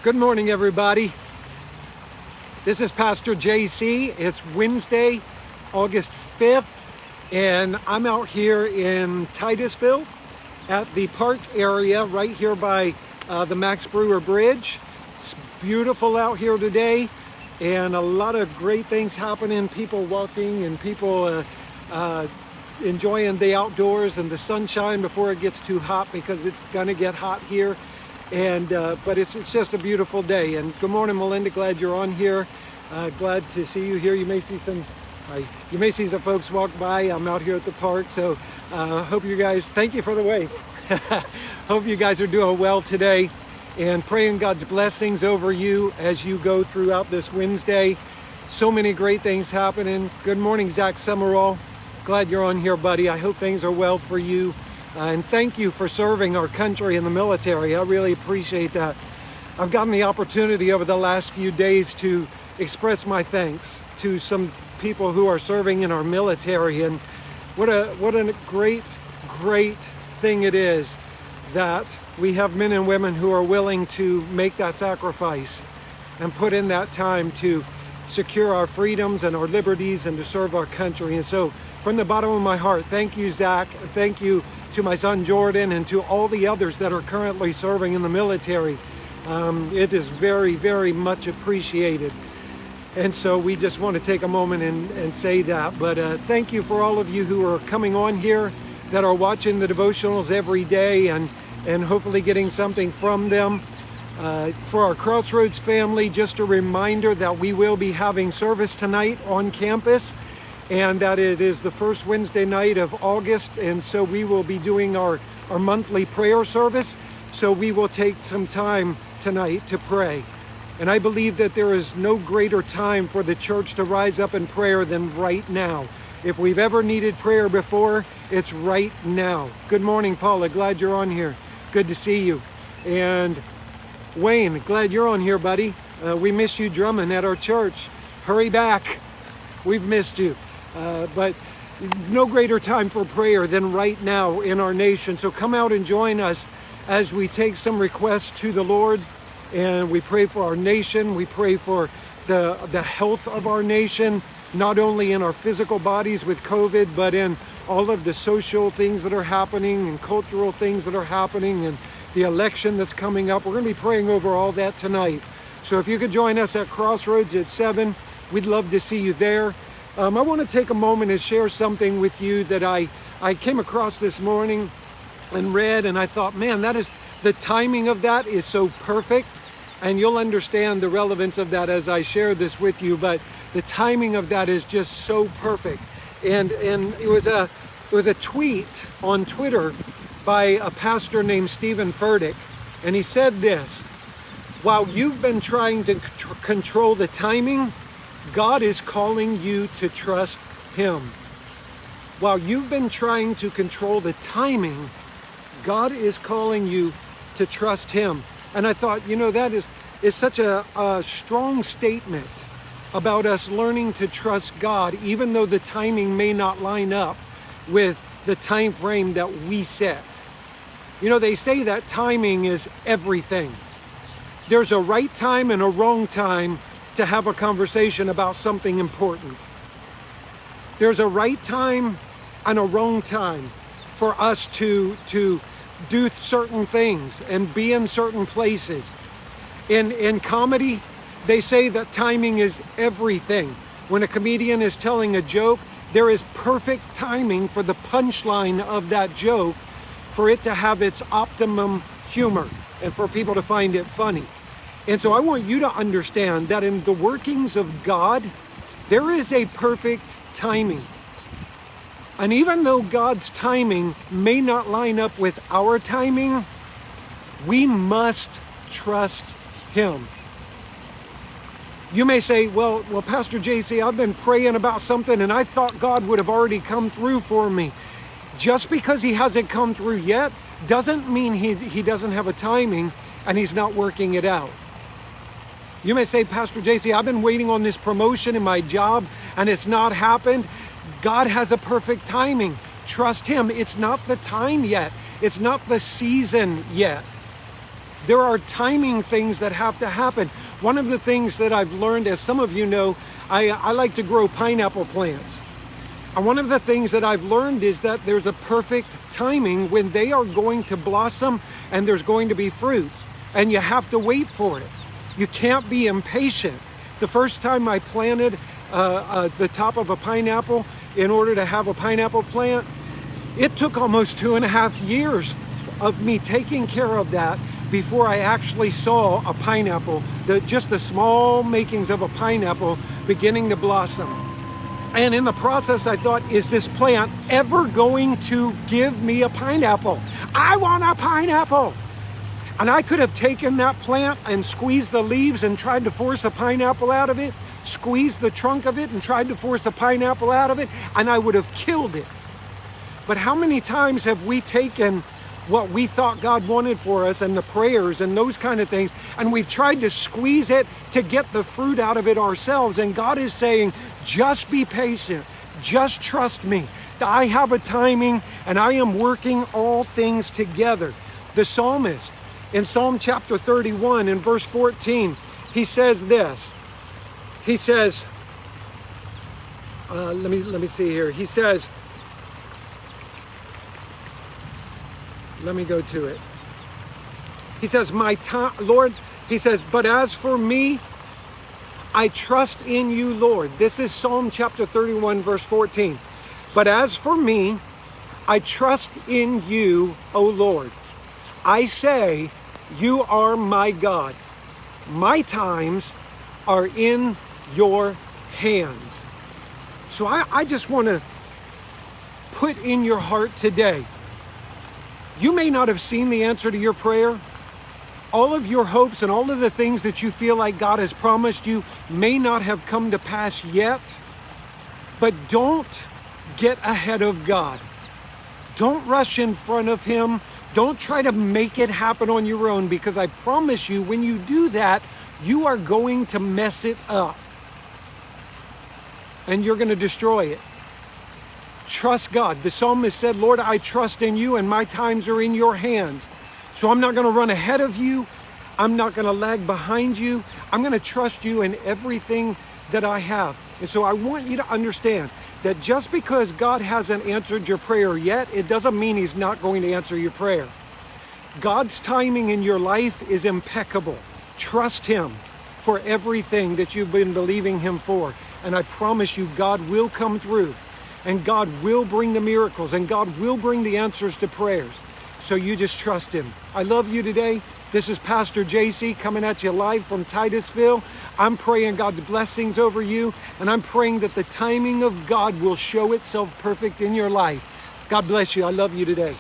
Good morning, everybody. This is Pastor JC. It's Wednesday, August 5th, and I'm out here in Titusville at the park area right here by the Max Brewer Bridge. It's beautiful out here today, and a lot of great things happening. People walking and people enjoying the outdoors and the sunshine before it gets too hot, because it's gonna get hot here. And but it's just a beautiful day. And good morning, Melinda. Glad you're on here. Glad to see you here. You may see some folks walk by. I'm out here at the park, so hope you guys. Thank you for the wave. Hope you guys are doing well today, and praying God's blessings over you as you go throughout this Wednesday. So many great things happening. Good morning, Zach Summerall. Glad you're on here, buddy. I hope things are well for you. And thank you for serving our country in the military. I really appreciate that. I've gotten the opportunity over the last few days to express my thanks to some people who are serving in our military. And what a great thing it is that we have men and women who are willing to make that sacrifice and put in that time to secure our freedoms and our liberties and to serve our country. And so from the bottom of my heart, thank you, Zach. Thank you to my son Jordan and to all the others that are currently serving in the military. It is very much appreciated. And so we just want to take a moment and say that. But thank you for all of you who are coming on here, that are watching the devotionals every day and hopefully getting something from them. For our Crossroads family, just a reminder that we will be having service tonight on campus, and that it is the first Wednesday night of August, and so we will be doing our monthly prayer service. So we will take some time tonight to pray. And I believe that there is no greater time for the church to rise up in prayer than right now. If we've ever needed prayer before, it's right now. Good morning, Paula. Glad you're on here. Good to see you. And Wayne, glad you're on here, buddy. We miss you drumming at our church. Hurry back. We've missed you. But no greater time for prayer than right now in our nation. So come out and join us as we take some requests to the Lord, and we pray for our nation. We pray for the health of our nation, not only in our physical bodies with COVID, but in all of the social things that are happening and cultural things that are happening and the election that's coming up. We're going to be praying over all that tonight. So if you could join us at Crossroads at 7, we'd love to see you there. I want to take a moment and share something with you that I came across this morning and read, and I thought, man, the timing of that is so perfect, and you'll understand the relevance of that as I share this with you, but the timing of that is just so perfect. And it was a tweet on Twitter by a pastor named Stephen Furtick, and he said this: while you've been trying to control the timing, God is calling you to trust Him. While you've been trying to control the timing, God is calling you to trust Him. And I thought, that is such a strong statement about us learning to trust God, even though the timing may not line up with the time frame that we set. They say that timing is everything. There's a right time and a wrong time to have a conversation about something important. There's a right time and a wrong time for us to do certain things and be in certain places. In comedy, they say that timing is everything. When a comedian is telling a joke, there is perfect timing for the punchline of that joke, for it to have its optimum humor and for people to find it funny. And so I want you to understand that in the workings of God, there is a perfect timing. And even though God's timing may not line up with our timing, we must trust Him. You may say, well, Pastor JC, I've been praying about something and I thought God would have already come through for me. Just because He hasn't come through yet doesn't mean he doesn't have a timing and He's not working it out. You may say, Pastor JC, I've been waiting on this promotion in my job and it's not happened. God has a perfect timing. Trust Him. It's not the time yet. It's not the season yet. There are timing things that have to happen. One of the things that I've learned, as some of you know, I like to grow pineapple plants. And one of the things that I've learned is that there's a perfect timing when they are going to blossom and there's going to be fruit. And you have to wait for it. You can't be impatient. The first time I planted the top of a pineapple in order to have a pineapple plant, it took almost 2.5 years of me taking care of that before I actually saw a pineapple, just the small makings of a pineapple beginning to blossom. And in the process, I thought, is this plant ever going to give me a pineapple? I want a pineapple. And I could have taken that plant and squeezed the leaves and tried to force a pineapple out of it, squeezed the trunk of it and tried to force a pineapple out of it, and I would have killed it. But how many times have we taken what we thought God wanted for us and the prayers and those kind of things, and we've tried to squeeze it to get the fruit out of it ourselves? And God is saying, just be patient, just trust me. I have a timing and I am working all things together. The psalmist in Psalm chapter 31 in verse 14, he says this. He says, let me see here. He says, let me go to it. He says, my time, Lord, he says, but as for me, I trust in you, Lord. This is Psalm chapter 31, verse 14. But as for me, I trust in you, O Lord. I say, you are my God. My times are in your hands. So I just want to put in your heart today, you may not have seen the answer to your prayer. All of your hopes and all of the things that you feel like God has promised you may not have come to pass yet. But don't get ahead of God. Don't rush in front of Him. Don't try to make it happen on your own, because I promise you, when you do that, you are going to mess it up. And you're going to destroy it. Trust God. The psalmist said, Lord, I trust in you and my times are in your hands. So I'm not going to run ahead of you. I'm not going to lag behind you. I'm going to trust you in everything that I have. And so I want you to understand that just because God hasn't answered your prayer yet, it doesn't mean He's not going to answer your prayer. God's timing in your life is impeccable. Trust Him for everything that you've been believing Him for. And I promise you, God will come through. And God will bring the miracles, and God will bring the answers to prayers. So you just trust Him. I love you today. This is Pastor JC coming at you live from Titusville. I'm praying God's blessings over you, and I'm praying that the timing of God will show itself perfect in your life. God bless you. I love you today.